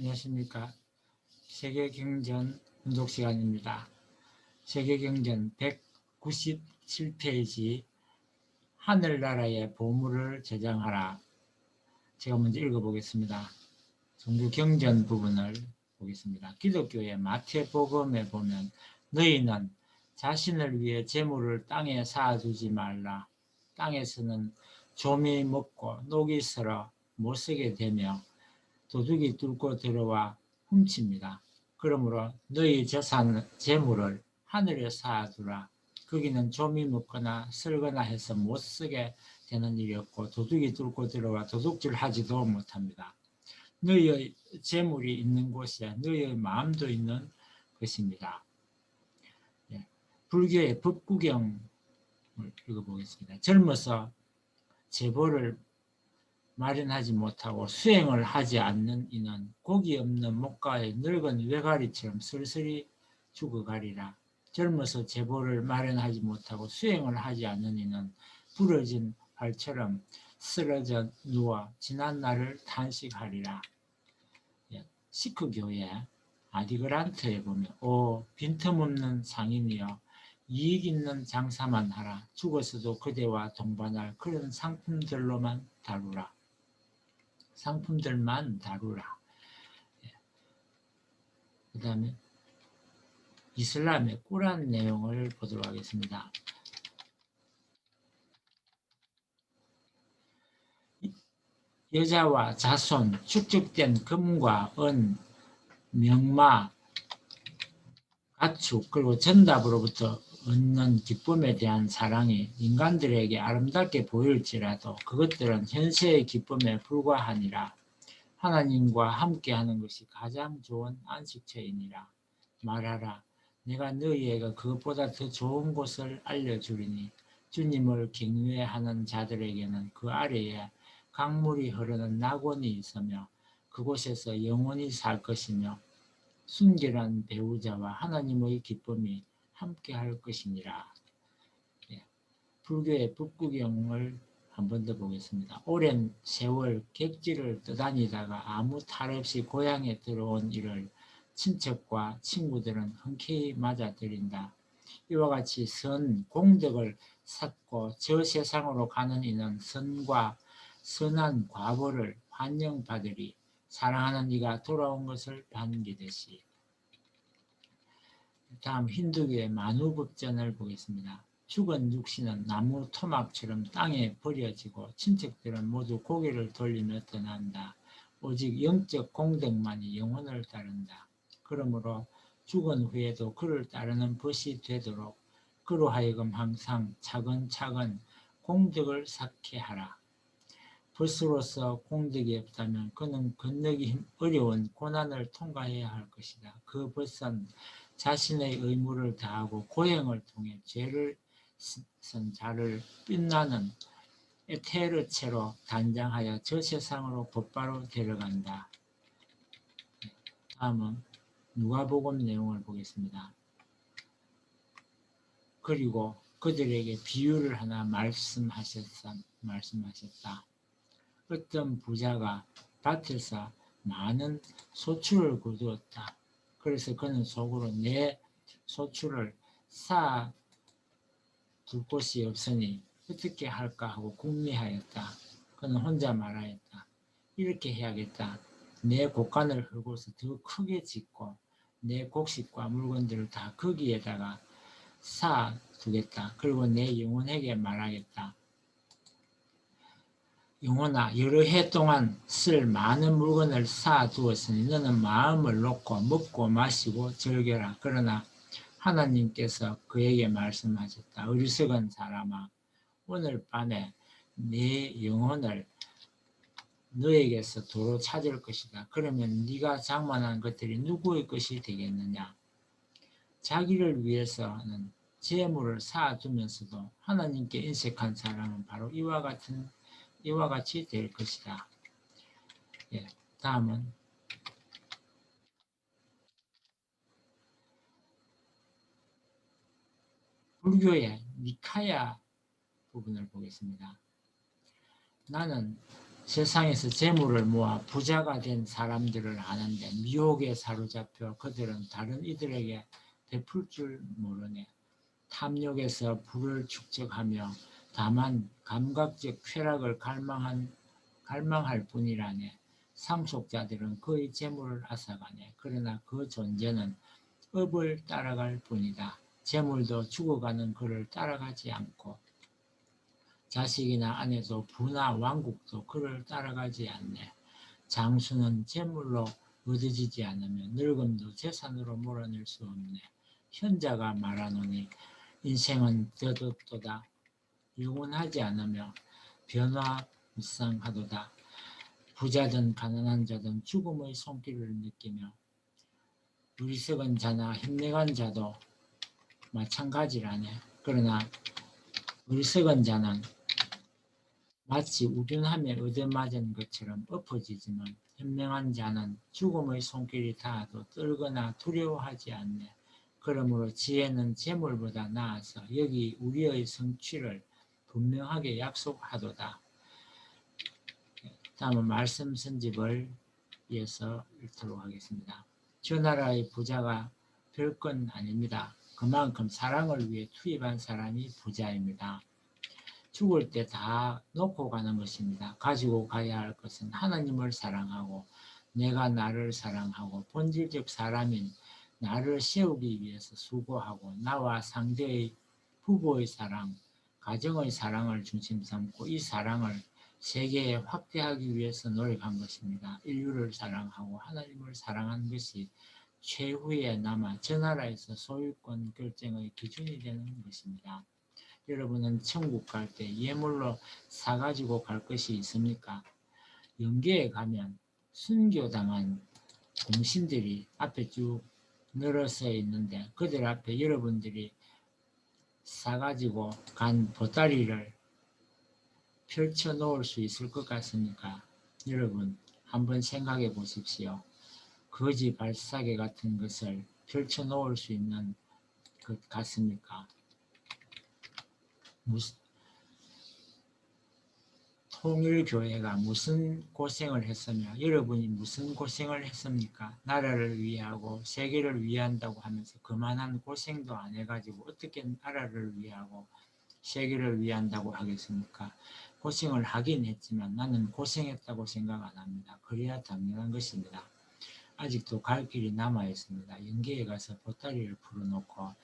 안녕하십니까. 세계경전 분석 시간입니다. 세계경전 197페이지 하늘나라의 보물을 저장하라. 제가 먼저 읽어보겠습니다. 종교경전 부분을 보겠습니다. 기독교의 마태복음에 보면 너희는 자신을 위해 재물을 땅에 쌓아두지 말라. 땅에서는 좀이 먹고 녹이 슬어 못 쓰게 되며 도둑이 뚫고 들어와 훔칩니다. 그러므로 너희 재물을 하늘에 쌓아두라. 거기는 좀이 묻거나 쓸거나 해서 못 쓰게 되는 일이 없고 도둑이 뚫고 들어와 도둑질 하지도 못합니다. 너희의 재물이 있는 곳에 너희의 마음도 있는 것입니다. 불교의 법구경을 읽어보겠습니다. 젊어서 재벌을 마련하지 못하고 수행을 하지 않는 이는 고기 없는 목가의 늙은 외가리처럼 슬슬이 죽어가리라. 젊어서 재벌을 마련하지 못하고 수행을 하지 않는 이는 부러진 활처럼 쓰러져 누워 지난 날을 탄식하리라. 시크교의 아디그란트에 보면 오 빈틈없는 상인이여 이익 있는 장사만 하라. 죽어서도 그대와 동반할 그런 상품들만 다루라. 그 다음에 이슬람의 꾸란 내용을 보도록 하겠습니다. 여자와 자손, 축적된 금과 은, 명마, 가축, 그리고 전답으로부터 얻는 기쁨에 대한 사랑이 인간들에게 아름답게 보일지라도 그것들은 현세의 기쁨에 불과하니라. 하나님과 함께하는 것이 가장 좋은 안식처이니라. 말하라. 내가 너희에게 그것보다 더 좋은 곳을 알려주리니 주님을 경외하는 자들에게는 그 아래에 강물이 흐르는 낙원이 있으며 그곳에서 영원히 살 것이며 순결한 배우자와 하나님의 기쁨이 함께할 것이니라. 불교의 법구경을 한 번 더 보겠습니다. 오랜 세월 객지를 떠다니다가 아무 탈 없이 고향에 들어온 이를 친척과 친구들은 흔쾌히 맞아들인다. 이와 같이 선 공덕을 쌓고 저 세상으로 가는 이는 선과 선한 과보를 환영받으리. 사랑하는 이가 돌아온 것을 반기듯이. 다음 힌두교의 만우법전을 보겠습니다. 죽은 육신은 나무 토막처럼 땅에 버려지고 친척들은 모두 고개를 돌리며 떠난다. 오직 영적 공덕만이 영혼을 따른다. 그러므로 죽은 후에도 그를 따르는 벗이 되도록 그로 하여금 항상 차근차근 공덕을 쌓게 하라. 벗으로서 공덕이 없다면 그는 건너기 어려운 고난을 통과해야 할 것이다. 그 벗은 자신의 의무를 다하고 고행을 통해 죄를 쓴 자를 빛나는 에테르체로 단장하여 저 세상으로 곧바로 데려간다. 다음은 누가복음 내용을 보겠습니다. 그리고 그들에게 비유를 하나 말씀하셨다. 어떤 부자가 밭에서 많은 소출을 거두었다. 그래서 그는 속으로 내 소출을 쌓아 둘 곳이 없으니 어떻게 할까 하고 궁리하였다. 그는 혼자 말하였다. 이렇게 해야겠다. 내 곳간을 헐고서 더 크게 짓고 내 곡식과 물건들을 다 거기에다가 쌓아 두겠다. 그리고 내 영혼에게 말하겠다. 영혼아, 여러 해 동안 쓸 많은 물건을 쌓아 두었으니 너는 마음을 놓고 먹고 마시고 즐겨라. 그러나 하나님께서 그에게 말씀하셨다. 어리석은 사람아, 오늘 밤에 네 영혼을 너에게서 도로 찾을 것이다. 그러면 네가 장만한 것들이 누구의 것이 되겠느냐? 자기를 위해서는 재물을 쌓아두면서도 하나님께 인색한 사람은 바로 이와 같이 될 것이다. 다음은 불교의 니카야 부분을 보겠습니다. 나는 세상에서 재물을 모아 부자가 된 사람들을 아는데 미혹에 사로잡혀 그들은 다른 이들에게 베풀 줄 모르네. 탐욕에서 부를 축적하며 다만 감각적 쾌락을 갈망할 뿐이라네. 상속자들은 그의 재물을 앗아가네. 그러나 그 존재는 업을 따라갈 뿐이다. 재물도 죽어가는 그를 따라가지 않고 자식이나 아내도 부나 왕국도 그를 따라가지 않네. 장수는 재물로 얻어지지 않으면 늙음도 재산으로 몰아낼 수 없네. 현자가 말하노니 인생은 더덥도다. 영원하지 않으며 변화무쌍하도다. 부자든 가난한 자든 죽음의 손길을 느끼며 어리석은 자나 현명한 자도 마찬가지라네. 그러나 어리석은 자는 마치 우둔하며 얻어맞은 것처럼 엎어지지만 현명한 자는 죽음의 손길이 닿아도 떨거나 두려워하지 않네. 그러므로 지혜는 재물보다 나아서 여기 우리의 성취를 분명하게 약속하도다. 다음은 말씀 선집을 이어서 읽도록 하겠습니다. 저 나라의 부자가 별건 아닙니다. 그만큼 사랑을 위해 투입한 사람이 부자입니다. 죽을 때 다 놓고 가는 것입니다. 가지고 가야 할 것은 하나님을 사랑하고 내가 나를 사랑하고 본질적 사람인 나를 세우기 위해서 수고하고 나와 상대의 부부의 사랑, 가정의 사랑을 중심 삼고 이 사랑을 세계에 확대하기 위해서 노력한 것입니다. 인류를 사랑하고 하나님을 사랑하는 것이 최후에 남아 저 나라에서 소유권 결정의 기준이 되는 것입니다. 여러분은 천국 갈 때 예물로 사가지고 갈 것이 있습니까? 영계에 가면 순교당한 공신들이 앞에 쭉 늘어서 있는데 그들 앞에 여러분들이 사가지고 간 보따리를 펼쳐 놓을 수 있을 것 같습니까? 여러분 한번 생각해 보십시오. 거지 발사계 같은 것을 펼쳐 놓을 수 있는 것 같습니까? 통일교회가 무슨 고생을 했으며 여러분이 무슨 고생을 했습니까? 나라를 위하고 세계를 위한다고 하면서 그만한 고생도 안 해가지고 어떻게 나라를 위하고 세계를 위한다고 하겠습니까? 고생을 하긴 했지만 나는 고생했다고 생각 안 합니다. 그래야 당연한 것입니다. 아직도 갈 길이 남아 있습니다. 영계에 가서 보따리를 풀어놓고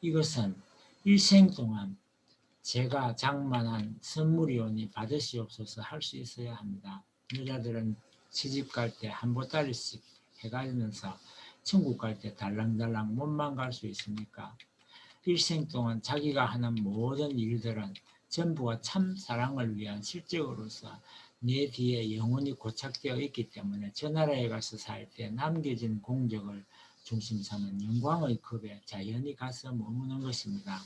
이것은 일생 동안 제가 장만한 선물이오니 받으시옵소서 할 수 있어야 합니다. 여자들은 시집 갈 때 한 보따리씩 해가면서 천국 갈 때 달랑달랑 몸만 갈 수 있습니까? 일생 동안 자기가 하는 모든 일들은 전부가 참 사랑을 위한 실적으로서 내 뒤에 영원히 고착되어 있기 때문에 저 나라에 가서 살 때 남겨진 공적을 중심 삼은 영광의 급에 자연히 가서 머무는 것입니다.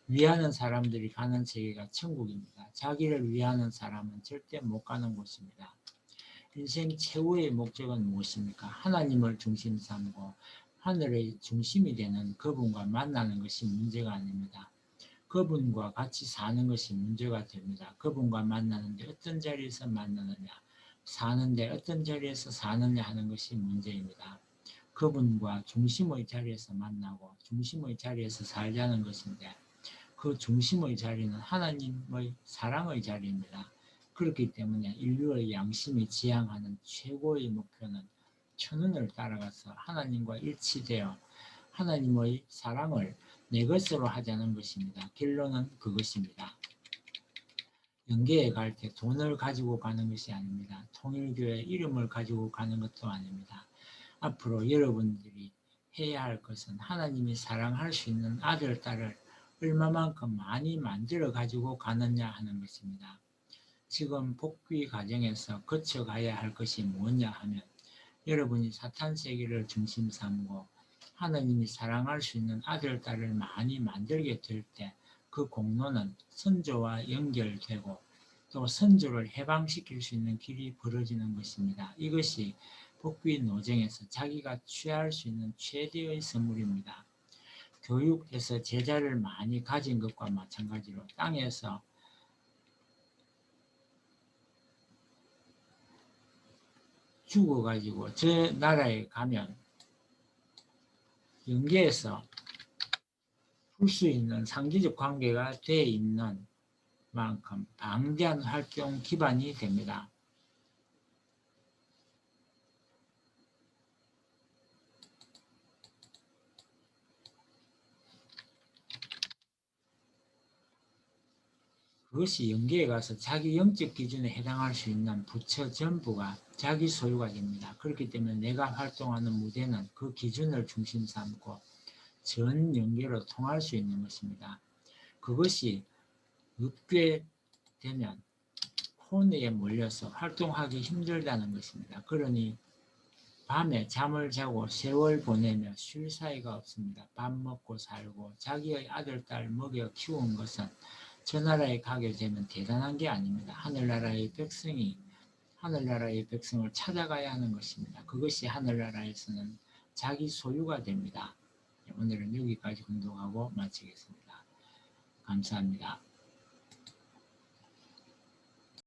위하는 사람들이 가는 세계가 천국입니다. 자기를 위하는 사람은 절대 못 가는 곳입니다. 인생 최후의 목적은 무엇입니까? 하나님을 중심 삼고 하늘의 중심이 되는 그분과 만나는 것이 문제가 아닙니다. 그분과 같이 사는 것이 문제가 됩니다. 그분과 만나는데 어떤 자리에서 만나느냐, 사는데 어떤 자리에서 사느냐 하는 것이 문제입니다. 그분과 중심의 자리에서 만나고 중심의 자리에서 살자는 것인데 그 중심의 자리는 하나님의 사랑의 자리입니다. 그렇기 때문에 인류의 양심이 지향하는 최고의 목표는 천운을 따라가서 하나님과 일치되어 하나님의 사랑을 내 것으로 하자는 것입니다. 결론은 그것입니다. 영계에 갈 때 돈을 가지고 가는 것이 아닙니다. 통일교회 이름을 가지고 가는 것도 아닙니다. 앞으로 여러분들이 해야 할 것은 하나님이 사랑할 수 있는 아들, 딸을 얼마만큼 많이 만들어 가지고 가느냐 하는 것입니다. 지금 복귀 과정에서 거쳐가야 할 것이 뭐냐 하면 여러분이 사탄 세계를 중심 삼고 하나님이 사랑할 수 있는 아들, 딸을 많이 만들게 될 때 그 공로는 선조와 연결되고 또 선조를 해방시킬 수 있는 길이 벌어지는 것입니다. 이것이 복귀 노정에서 자기가 취할 수 있는 최대의 선물입니다. 교육에서 제자를 많이 가진 것과 마찬가지로 땅에서 죽어가지고 저 나라에 가면 영계에서 풀 수 있는 상대적 관계가 돼 있는 만큼 방대한 활동 기반이 됩니다. 그것이 영계에 가서 자기 영적 기준에 해당할 수 있는 부처 전부가 자기 소유가 됩니다. 그렇기 때문에 내가 활동하는 무대는 그 기준을 중심 삼고 전 영계로 통할 수 있는 것입니다. 그것이 없게 되면 혼에 몰려서 활동하기 힘들다는 것입니다. 그러니 밤에 잠을 자고 세월 보내며 쉴 사이가 없습니다. 밥 먹고 살고 자기의 아들, 딸 먹여 키운 것은 저 나라에 가게 되면 대단한 게 아닙니다. 하늘나라의 백성을 찾아가야 하는 것입니다. 그것이 하늘나라에서는 자기 소유가 됩니다. 오늘은 여기까지 공독하고 마치겠습니다. 감사합니다.